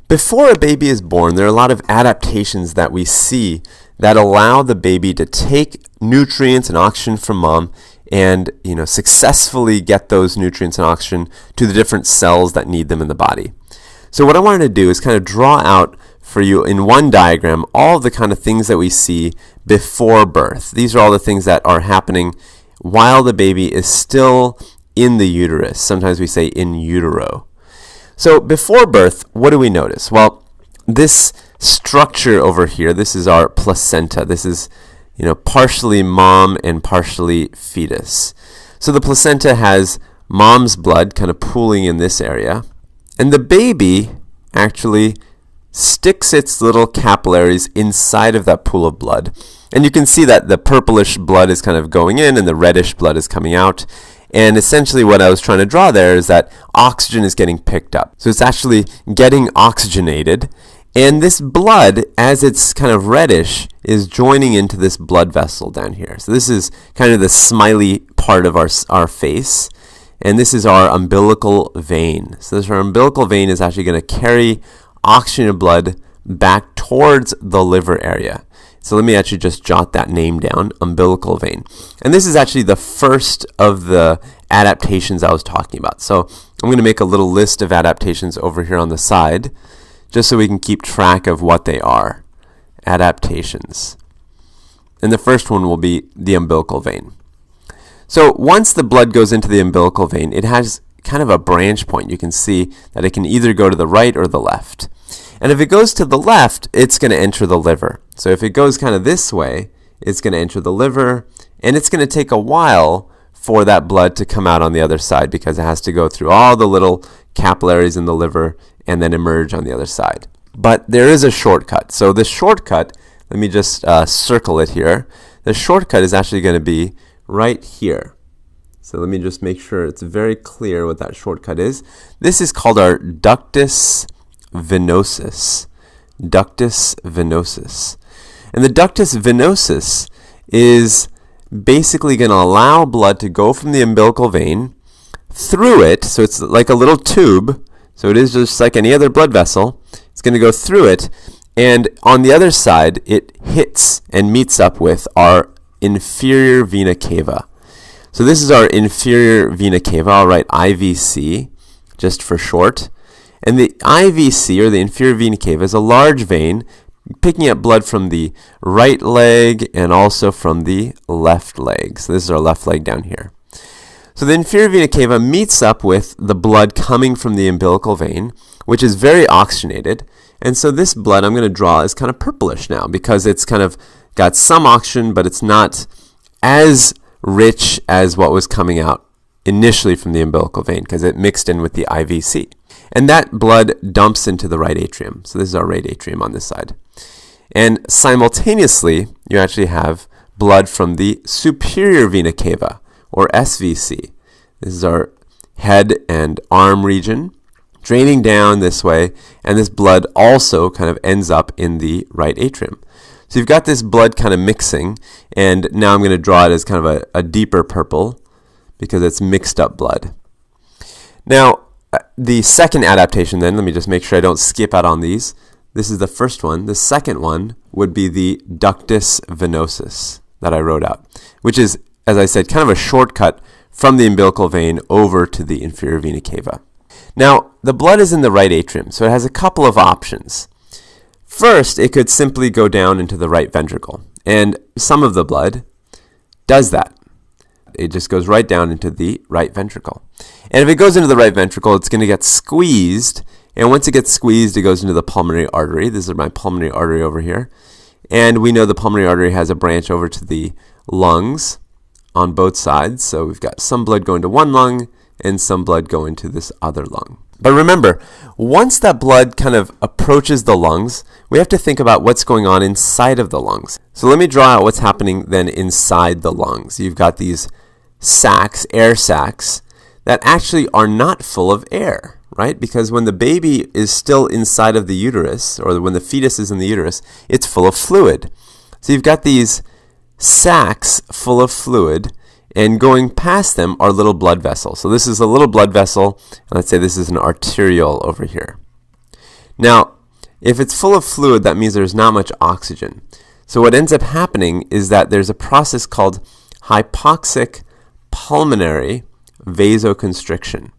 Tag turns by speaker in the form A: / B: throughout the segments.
A: Before a baby is born, there are a lot of adaptations that we see that allow the baby to take nutrients and oxygen from mom and successfully get those nutrients and oxygen to the different cells that need them in the body. So what I wanted to do is kind of draw out for you in one diagram all the kind of things that we see before birth. These are all the things that are happening while the baby is still in the uterus. Sometimes we say in utero. So before birth, what do we notice? Well, this structure over here, this is our placenta. This is partially mom and partially fetus. So the placenta has mom's blood kind of pooling in this area, and the baby actually sticks its little capillaries inside of that pool of blood. And you can see that the purplish blood is kind of going in and the reddish blood is coming out. And essentially what I was trying to draw there is that oxygen is getting picked up. So it's actually getting oxygenated. And this blood, as it's kind of reddish, is joining into this blood vessel down here. So this is kind of the smiley part of our face. And this is our umbilical vein. So our umbilical vein is actually going to carry oxygenated blood back towards the liver area. So let me actually just jot that name down, umbilical vein. And this is actually the first of the adaptations I was talking about. So I'm going to make a little list of adaptations over here on the side, just so we can keep track of what they are. Adaptations. And the first one will be the umbilical vein. So once the blood goes into the umbilical vein, it has kind of a branch point. You can see that it can either go to the right or the left. And if it goes to the left, it's going to enter the liver. So if it goes kind of this way, it's going to enter the liver, and it's going to take a while for that blood to come out on the other side because it has to go through all the little capillaries in the liver and then emerge on the other side. But there is a shortcut. So the shortcut, let me just circle it here. The shortcut is actually going to be right here. So let me just make sure it's very clear what that shortcut is. This is called our ductus venosus. Ductus venosus. And the ductus venosus is basically going to allow blood to go from the umbilical vein through it. So it's like a little tube. So it is just like any other blood vessel. It's going to go through it. And on the other side, it hits and meets up with our inferior vena cava. So this is our inferior vena cava. I'll write IVC just for short. And the IVC, or the inferior vena cava, is a large vein picking up blood from the right leg and also from the left leg. So this is our left leg down here. So the inferior vena cava meets up with the blood coming from the umbilical vein, which is very oxygenated. And so this blood I'm going to draw is kind of purplish now because it's kind of got some oxygen, but it's not as rich as what was coming out initially from the umbilical vein because it mixed in with the IVC. And that blood dumps into the right atrium. So this is our right atrium on this side. And simultaneously, you actually have blood from the superior vena cava, or SVC. This is our head and arm region, draining down this way, and this blood also kind of ends up in the right atrium. So you've got this blood kind of mixing, and now I'm going to draw it as kind of a deeper purple because it's mixed up blood. Now, the second adaptation then, let me just make sure I don't skip out on these. This is the first one. The second one would be the ductus venosus that I wrote out, which is, as I said, kind of a shortcut from the umbilical vein over to the inferior vena cava. Now, the blood is in the right atrium, so it has a couple of options. First, it could simply go down into the right ventricle, and some of the blood does that. It just goes right down into the right ventricle. And if it goes into the right ventricle, it's going to get squeezed. And once it gets squeezed, it goes into the pulmonary artery. This is my pulmonary artery over here. And we know the pulmonary artery has a branch over to the lungs on both sides. So we've got some blood going to one lung and some blood going to this other lung. But remember, once that blood kind of approaches the lungs, we have to think about what's going on inside of the lungs. So let me draw out what's happening then inside the lungs. You've got these sacs, air sacs, that actually are not full of air, right? Because when the baby is still inside of the uterus, or when the fetus is in the uterus, it's full of fluid. So you've got these sacs full of fluid, and going past them are little blood vessels. So this is a little blood vessel, and let's say this is an arteriole over here. Now, If it's full of fluid, that means there's not much oxygen. So what ends up happening is that there's a process called hypoxic pulmonary vasoconstriction.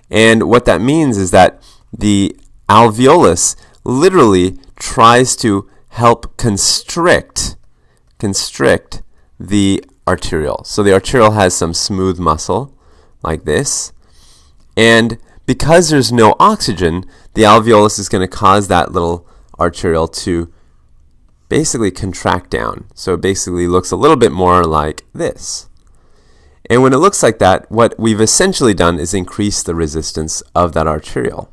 A: And what that means is that the alveolus literally tries to help constrict the arteriole. So the arteriole has some smooth muscle like this, and because there's no oxygen, the alveolus is going to cause that little arteriole to basically contract down. So it basically looks a little bit more like this. And when it looks like that, what we've essentially done is increase the resistance of that arteriole.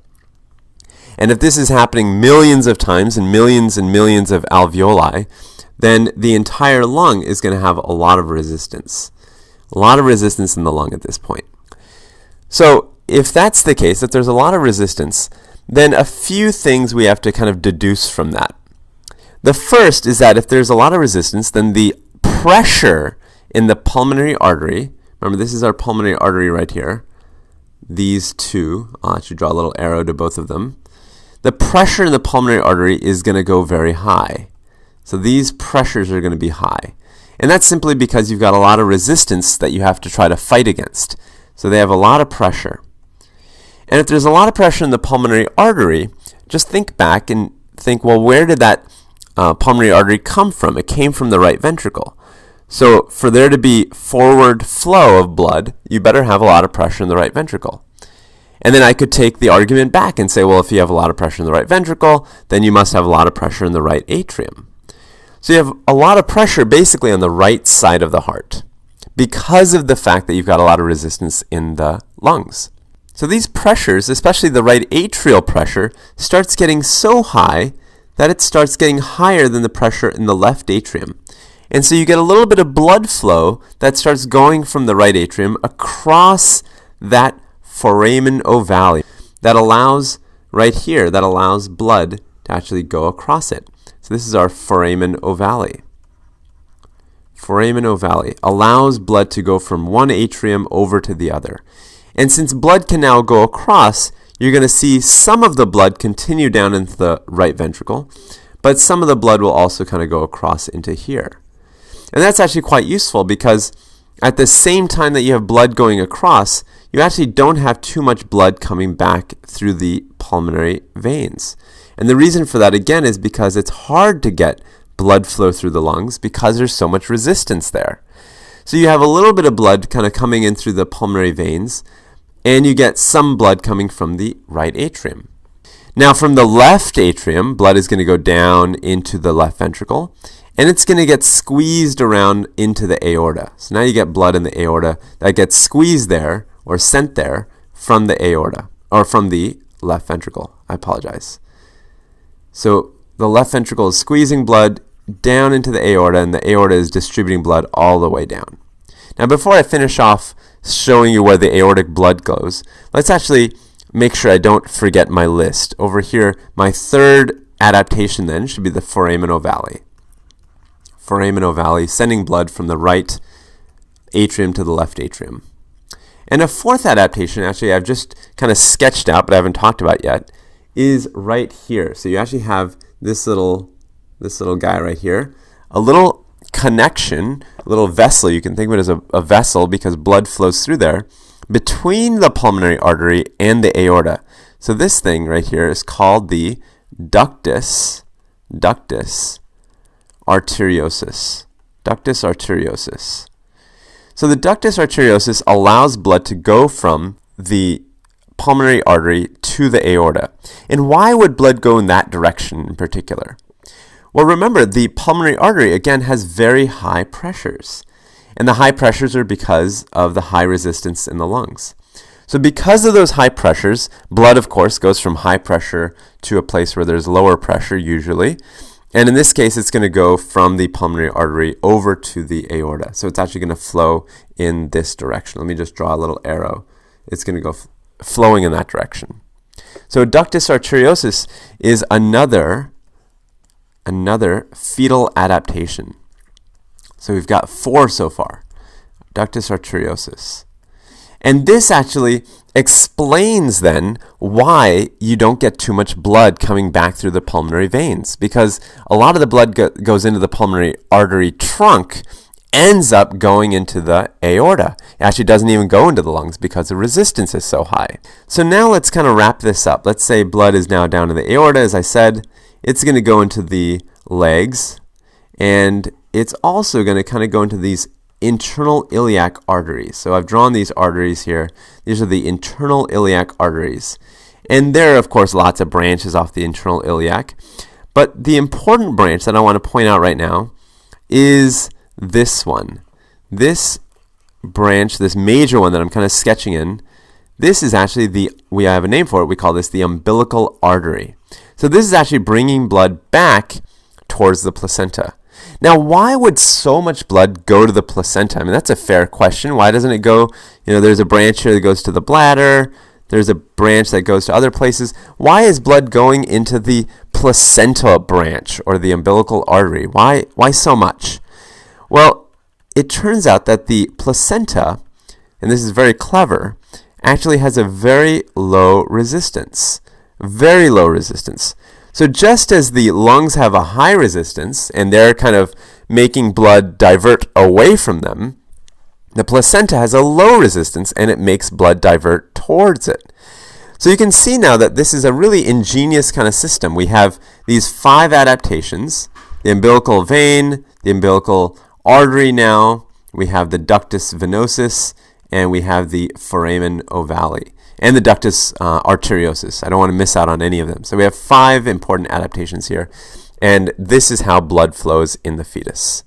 A: And if this is happening millions of times in millions and millions of alveoli, then the entire lung is going to have a lot of resistance. A lot of resistance in the lung at this point. So if that's the case, if there's a lot of resistance, then a few things we have to kind of deduce from that. The first is that if there's a lot of resistance, then the pressure in the pulmonary artery, remember this is our pulmonary artery right here, these two, I'll actually draw a little arrow to both of them. The pressure in the pulmonary artery is going to go very high. So these pressures are going to be high. And that's simply because you've got a lot of resistance that you have to try to fight against. So they have a lot of pressure. And if there's a lot of pressure in the pulmonary artery, just think back and think, well, where did that pulmonary artery come from? It came from the right ventricle. So for there to be forward flow of blood, you better have a lot of pressure in the right ventricle. And then I could take the argument back and say, well, if you have a lot of pressure in the right ventricle, then you must have a lot of pressure in the right atrium. So you have a lot of pressure basically on the right side of the heart because of the fact that you've got a lot of resistance in the lungs. So these pressures, especially the right atrial pressure, starts getting so high that it starts getting higher than the pressure in the left atrium. And so you get a little bit of blood flow that starts going from the right atrium across that foramen ovale that allows, right here, that allows blood to actually go across it. So this is our foramen ovale. Foramen ovale allows blood to go from one atrium over to the other. And since blood can now go across, you're going to see some of the blood continue down into the right ventricle, but some of the blood will also kind of go across into here. And that's actually quite useful because at the same time that you have blood going across, you actually don't have too much blood coming back through the pulmonary veins. And the reason for that, again, is because it's hard to get blood flow through the lungs because there's so much resistance there. So you have a little bit of blood kind of coming in through the pulmonary veins, and you get some blood coming from the right atrium. Now from the left atrium, blood is going to go down into the left ventricle, and it's going to get squeezed around into the aorta. So now you get blood in the aorta that gets squeezed there, or sent there, from the aorta, or from the left ventricle. I apologize. So the left ventricle is squeezing blood down into the aorta, and the aorta is distributing blood all the way down. Now before I finish off showing you where the aortic blood goes, let's actually make sure I don't forget my list. Over here, my third adaptation then should be the foramen ovale. Foramen ovale, sending blood from the right atrium to the left atrium. And a fourth adaptation, actually I've just kind of sketched out but I haven't talked about yet, is right here. So you actually have this little guy right here, a little connection, a little vessel, you can think of it as a vessel because blood flows through there, between the pulmonary artery and the aorta. So this thing right here is called the ductus arteriosus. Ductus arteriosus. So the ductus arteriosus allows blood to go from the pulmonary artery to the aorta. And why would blood go in that direction in particular? Well, remember, the pulmonary artery, again, has very high pressures. And the high pressures are because of the high resistance in the lungs. So because of those high pressures, blood, of course, goes from high pressure to a place where there's lower pressure, usually. And in this case, it's going to go from the pulmonary artery over to the aorta. So it's actually going to flow in this direction. Let me just draw a little arrow. It's going to go flowing in that direction. So ductus arteriosus is another fetal adaptation. So we've got 4 so far. Ductus arteriosus. And this actually explains then why you don't get too much blood coming back through the pulmonary veins, because a lot of the blood goes into the pulmonary artery trunk, ends up going into the aorta. It actually doesn't even go into the lungs because the resistance is so high. So now let's kind of wrap this up. Let's say blood is now down to the aorta. As I said, it's going to go into the legs, and it's also going to kind of go into these internal iliac arteries. So I've drawn these arteries here. These are the internal iliac arteries. And there are, of course, lots of branches off the internal iliac. But the important branch that I want to point out right now is this one. This branch, this major one that I'm kind of sketching in, this is actually we have a name for it. We call this the umbilical artery. So this is actually bringing blood back towards the placenta. Now, why would so much blood go to the placenta? I mean, that's a fair question. Why doesn't it go, there's a branch here that goes to the bladder. There's a branch that goes to other places. Why is blood going into the placenta branch or the umbilical artery? Why so much? Well, it turns out that the placenta, and this is very clever, actually has a very low resistance. Very low resistance. So just as the lungs have a high resistance, and they're kind of making blood divert away from them, the placenta has a low resistance, and it makes blood divert towards it. So you can see now that this is a really ingenious kind of system. We have these 5 adaptations: the umbilical vein, the umbilical artery now, we have the ductus venosus, and we have the foramen ovale, and the ductus arteriosus. I don't want to miss out on any of them. So we have 5 important adaptations here, and this is how blood flows in the fetus.